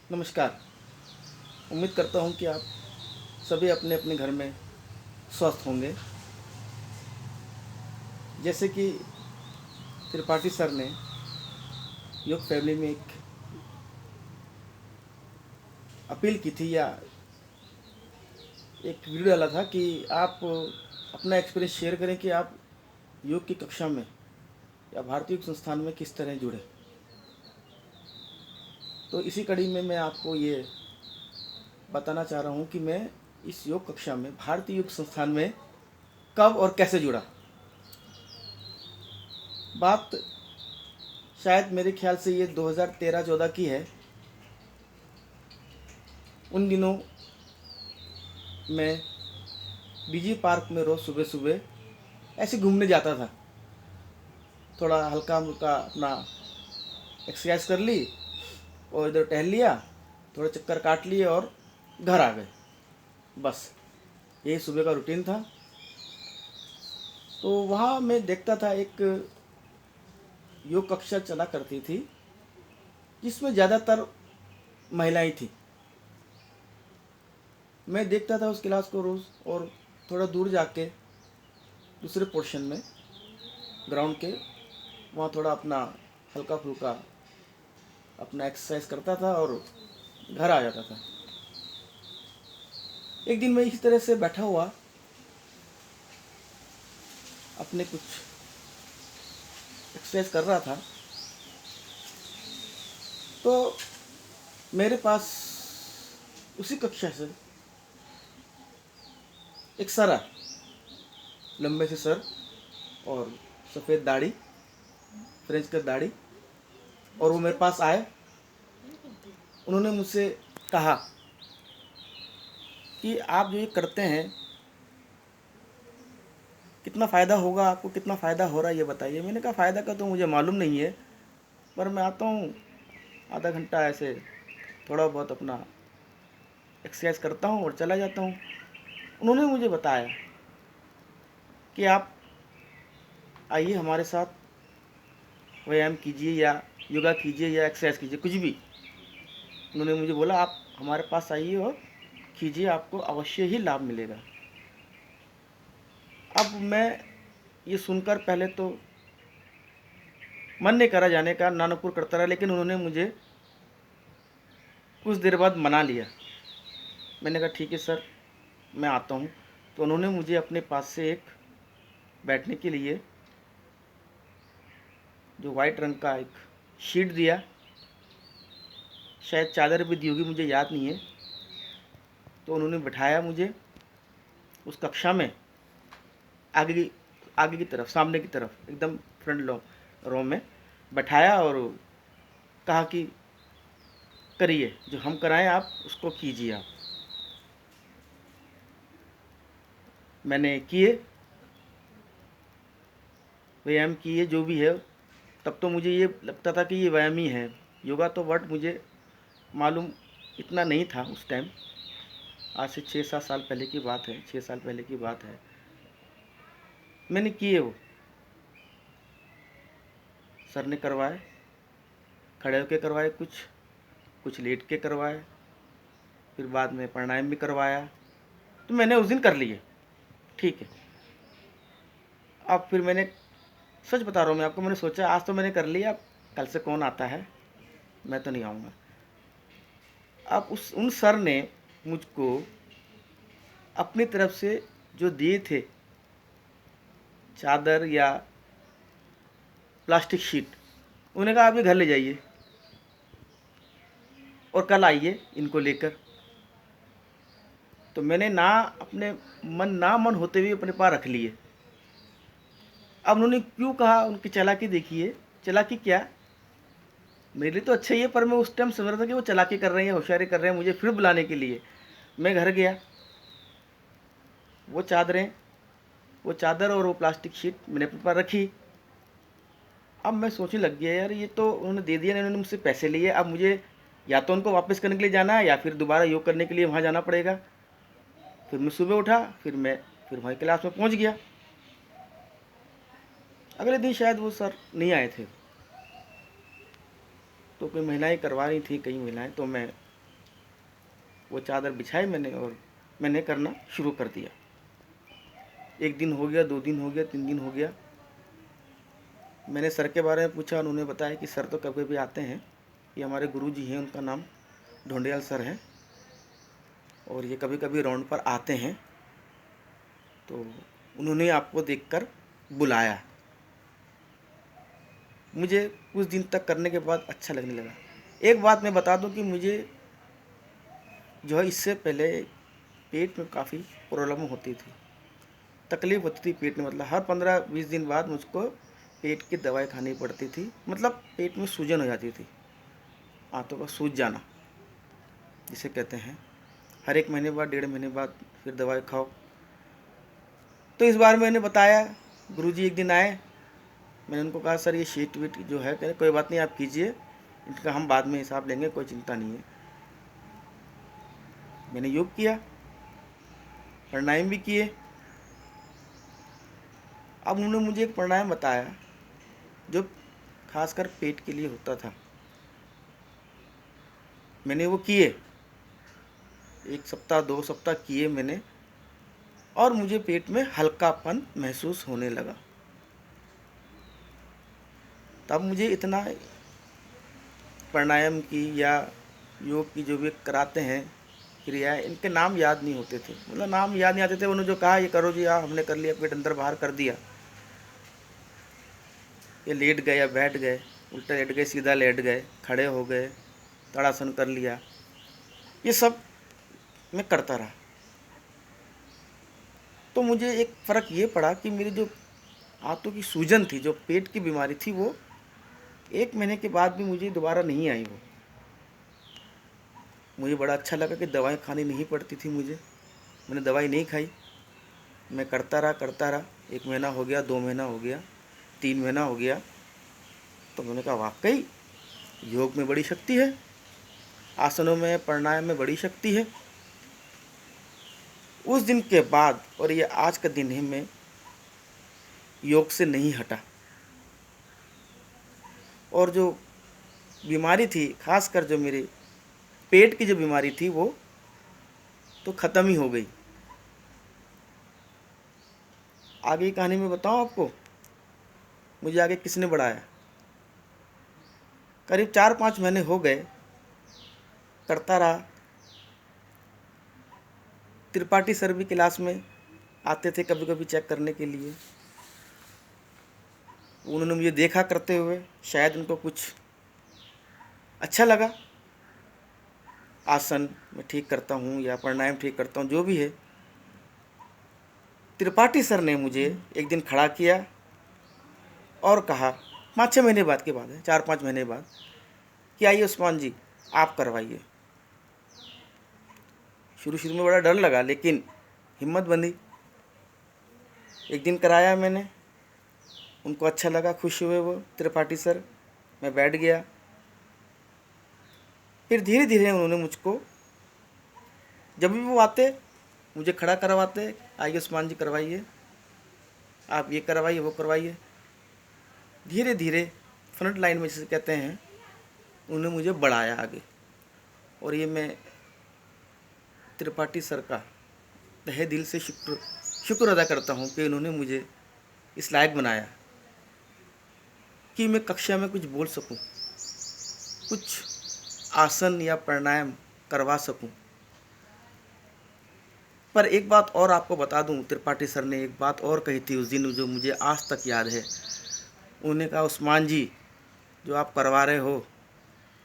नमस्कार। उम्मीद करता हूँ कि आप सभी अपने अपने घर में स्वस्थ होंगे। जैसे कि त्रिपाठी सर ने योग फैमिली में एक अपील की थी या एक वीडियो डाला था कि आप अपना एक्सपीरियंस शेयर करें कि आप योग की कक्षा में या भारतीय योग संस्थान में किस तरह जुड़े। तो इसी कड़ी में मैं आपको ये बताना चाह रहा हूँ कि मैं इस योग कक्षा में भारतीय योग संस्थान में कब और कैसे जुड़ा। बात शायद मेरे ख्याल से ये 2013-14 की है। उन दिनों मैं बीजी पार्क में रोज़ सुबह सुबह ऐसे घूमने जाता था। थोड़ा हल्का मुल्का अपना एक्सरसाइज कर ली और इधर टहल लिया, थोड़े चक्कर काट लिए और घर आ गए। बस यही सुबह का रूटीन था। तो वहाँ मैं देखता था एक योग कक्षा चला करती थी जिसमें ज़्यादातर महिलाएं थी। मैं देखता था उस क्लास को रोज़ और थोड़ा दूर जाके दूसरे पोर्शन में ग्राउंड के वहाँ थोड़ा अपना हल्का फुल्का अपना एक्सरसाइज करता था और घर आ जाता था। एक दिन मैं इस तरह से बैठा हुआ अपने कुछ एक्सरसाइज कर रहा था तो मेरे पास उसी कक्षा से एक सर आए, लंबे से सर और सफ़ेद दाढ़ी, फ्रेंच कट दाढ़ी। और वो मेरे पास आए। उन्होंने मुझसे कहा कि आप जो ये करते हैं कितना फ़ायदा होगा आपको, कितना फ़ायदा हो रहा है ये बताइए। मैंने कहा फ़ायदा का तो मुझे मालूम नहीं है, पर मैं आता हूँ आधा घंटा ऐसे थोड़ा बहुत अपना एक्सरसाइज करता हूँ और चला जाता हूँ। उन्होंने मुझे बताया कि आप आइए हमारे साथ व्यायाम कीजिए या योगा कीजिए या एक्सरसाइज कीजिए, कुछ भी। उन्होंने मुझे बोला आप हमारे पास आइए और कीजिए, आपको अवश्य ही लाभ मिलेगा। अब मैं ये सुनकर पहले तो मन नहीं करा जाने का, नानुपुर करता रहा, लेकिन उन्होंने मुझे कुछ देर बाद मना लिया। मैंने कहा ठीक है सर, मैं आता हूँ। तो उन्होंने मुझे अपने पास से एक बैठने के लिए जो वाइट रंग का एक शीट दिया, शायद चादर भी दी होगी, मुझे याद नहीं है। तो उन्होंने बिठाया मुझे उस कक्षा में आगे की तरफ, सामने की तरफ, एकदम फ्रंट रो में बैठाया और कहा कि करिए, जो हम कराएं आप उसको कीजिए आप। मैंने किए, व्यायाम किए जो भी है। तब तो मुझे ये लगता था कि ये व्यायाम ही है, योगा तो वर्ड मुझे मालूम इतना नहीं था उस टाइम। आज से 6-7 साल पहले की बात है, 6 साल पहले की बात है। मैंने किए, वो सर ने करवाए, खड़े होकर करवाए, कुछ कुछ लेट के करवाए, फिर बाद में प्राणायाम भी करवाया। तो मैंने उस दिन कर लिए, ठीक है। अब फिर मैंने, सच बता रहा हूँ मैं आपको, मैंने सोचा आज तो मैंने कर लिया, अब कल से कौन आता है, मैं तो नहीं आऊँगा। अब उन सर ने मुझको अपनी तरफ से जो दिए थे चादर या प्लास्टिक शीट, उन्होंने कहा आप ये घर ले जाइए और कल आइए इनको लेकर। तो मैंने ना अपने ना मन होते हुए अपने पास रख लिए। अब उन्होंने क्यों कहा, उनकी चालाकी देखिए। चालाकी क्या, मेरे लिए तो अच्छा ही है, पर मैं उस टाइम समझ रहा था कि वो चालाकी कर रहे हैं, होशियारी कर रहे हैं मुझे फिर बुलाने के लिए। मैं घर गया, वो चादरें, वो चादर और वो प्लास्टिक शीट मैंने अपने पास रखी। अब मैं सोचने लग गया यार, ये तो उन्होंने दे दिया, इन्होंने मुझसे पैसे लिए, अब मुझे या तो उनको वापस करने के लिए जाना है या फिर दोबारा योग करने के लिए वहाँ जाना पड़ेगा। फिर मैं सुबह उठा, फिर वहीं क्लास में पहुँच गया। अगले दिन शायद वो सर नहीं आए थे, तो कोई महिलाएं करवा रही थी, कई महिलाएं। तो मैं वो चादर बिछाई मैंने और मैंने करना शुरू कर दिया। 1 दिन हो गया, 2 दिन हो गया, 3 दिन हो गया। मैंने सर के बारे में पूछा, उन्होंने बताया कि सर तो कभी भी आते हैं, ये हमारे गुरुजी हैं, उनका नाम ढोंडियाल सर है, और ये कभी कभी राउंड पर आते हैं, तो उन्होंने आपको देखकर बुलाया। मुझे कुछ दिन तक करने के बाद अच्छा लगने लगा। एक बात मैं बता दूं कि मुझे जो है इससे पहले पेट में काफ़ी प्रॉब्लम होती थी, तकलीफ़ होती थी पेट में, मतलब हर 15-20 दिन बाद मुझको पेट की दवाई खानी पड़ती थी, मतलब पेट में सूजन हो जाती थी, आंतों का सूज जाना जिसे कहते हैं। हर 1 महीने बाद, 1.5 महीने बाद फिर दवाई खाओ। तो इस बार मैंने बताया, गुरुजी एक दिन आए, मैंने उनको कहा सर ये शीट वीट जो है, कह रहे कोई बात नहीं आप कीजिए, इनका हम बाद में हिसाब लेंगे, कोई चिंता नहीं है। मैंने योग किया, प्राणायाम भी किए। अब उन्होंने मुझे एक प्राणायाम बताया जो खासकर पेट के लिए होता था। मैंने वो किए, 1 सप्ताह 2 सप्ताह किए मैंने, और मुझे पेट में हल्कापन महसूस होने लगा। तब मुझे इतना प्राणायाम की या योग की जो भी कराते हैं क्रियाएं, इनके नाम याद नहीं होते थे, मतलब नाम याद नहीं आते थे। उन्होंने जो कहा ये करो जी, हमने कर लिया, पेट अंदर बाहर कर दिया, ये लेट गए या बैठ गए, उल्टा लेट गए, सीधा लेट गए, खड़े हो गए, ताड़ासन कर लिया, ये सब मैं करता रहा। तो मुझे एक फ़र्क ये पड़ा कि मेरी जो हाथों की सूजन थी, जो पेट की बीमारी थी, वो 1 महीने के बाद भी मुझे दोबारा नहीं आई। वो मुझे बड़ा अच्छा लगा कि दवाई खानी नहीं पड़ती थी मुझे। मैंने दवाई नहीं खाई, मैं करता रहा। 1 महीना हो गया, 2 महीना हो गया, 3 महीना हो गया। तो मैंने कहा वाकई योग में बड़ी शक्ति है, आसनों में, प्राणायाम में बड़ी शक्ति है। उस दिन के बाद और ये आज का दिन है, मैं योग से नहीं हटा। और जो बीमारी थी, खासकर जो मेरे पेट की जो बीमारी थी, वो तो ख़त्म ही हो गई। आगे की कहानी में बताऊं आपको, मुझे आगे किसने बढ़ाया। करीब 4-5 महीने हो गए, करता रहा। त्रिपाठी सर भी क्लास में आते थे कभी कभी चेक करने के लिए। उन्होंने मुझे देखा करते हुए, शायद उनको कुछ अच्छा लगा, आसन मैं ठीक करता हूँ या प्राणायाम ठीक करता हूँ, जो भी है। त्रिपाठी सर ने मुझे एक दिन खड़ा किया और कहा, 5-6 महीने बाद की बात है, 4-5 महीने बाद, कि आइए उस्मान जी आप करवाइए। शुरू शुरू में बड़ा डर लगा, लेकिन हिम्मत बंधी। एक दिन कराया मैंने, उनको अच्छा लगा, खुश हुए वो त्रिपाठी सर। मैं बैठ गया। फिर धीरे धीरे उन्होंने मुझको, जब भी वो आते मुझे खड़ा करवाते, आइए उस्मान जी करवाइए, आप ये करवाइए, वो करवाइए। धीरे धीरे फ्रंट लाइन में जिसे कहते हैं, उन्होंने मुझे बढ़ाया आगे। और ये मैं त्रिपाठी सर का तहे दिल से शुक्र अदा करता हूँ कि इन्होंने मुझे इस लायक बनाया कि मैं कक्षा में कुछ बोल सकूं, कुछ आसन या प्राणायाम करवा सकूं। पर एक बात और आपको बता दूं, त्रिपाठी सर ने एक बात और कही थी उस दिन, जो मुझे आज तक याद है। उन्होंने कहा, उस्मान जी जो आप करवा रहे हो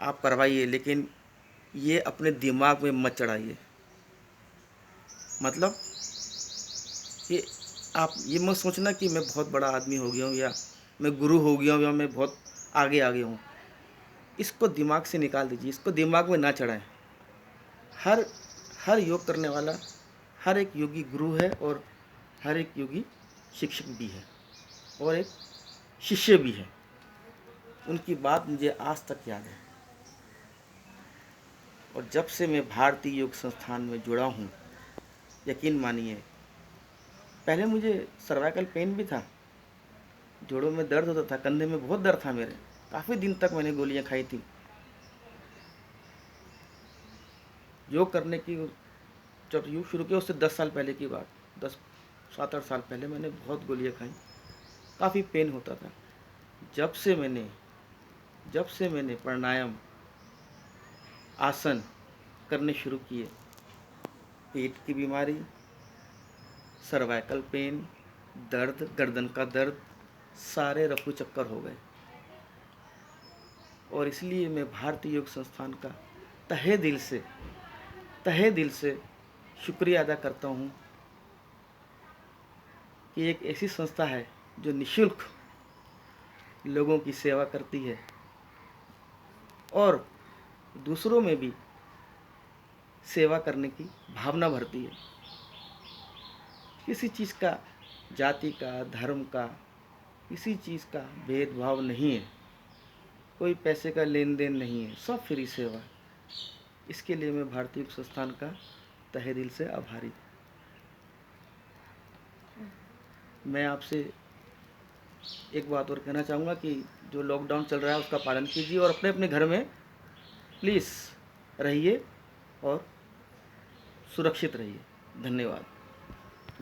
आप करवाइए, लेकिन ये अपने दिमाग में मत चढ़ाइए। मतलब ये आप ये मत सोचना कि मैं बहुत बड़ा आदमी हो गया हूँ, या मैं गुरु हो गया हूँ, या मैं बहुत आगे आ गया हूँ। इसको दिमाग से निकाल दीजिए, इसको दिमाग में ना चढ़ाएं। हर हर योग करने वाला, हर एक योगी गुरु है, और हर एक योगी शिक्षक भी है, और एक शिष्य भी है। उनकी बात मुझे आज तक याद है। और जब से मैं भारतीय योग संस्थान में जुड़ा हूँ, यकीन मानिए, पहले मुझे सर्वाइकल पेन भी था, जोड़ों में दर्द होता था, कंधे में बहुत दर्द था मेरे, काफ़ी दिन तक मैंने गोलियां खाई थी। योग करने की जब योग शुरू किया उससे 10 साल पहले की बात, 7-8 साल पहले मैंने बहुत गोलियां खाई, काफ़ी पेन होता था। जब से मैंने प्राणायाम, आसन करने शुरू किए, पेट की बीमारी, सर्वाइकल पेन, दर्द, गर्दन का दर्द, सारे रफू चक्कर हो गए। और इसलिए मैं भारतीय योग संस्थान का तहे दिल से शुक्रिया अदा करता हूँ कि एक ऐसी संस्था है जो निःशुल्क लोगों की सेवा करती है और दूसरों में भी सेवा करने की भावना भरती है। किसी चीज़ का, जाति का, धर्म का, किसी चीज़ का भेदभाव नहीं है, कोई पैसे का लेन देन नहीं है, सब फ्री सेवा है। इसके लिए मैं भारतीय योग संस्थान का तहे दिल से आभारी हूँ। मैं आपसे एक बात और कहना चाहूँगा कि जो लॉकडाउन चल रहा है उसका पालन कीजिए और अपने अपने घर में प्लीज़ रहिए और सुरक्षित रहिए। धन्यवाद।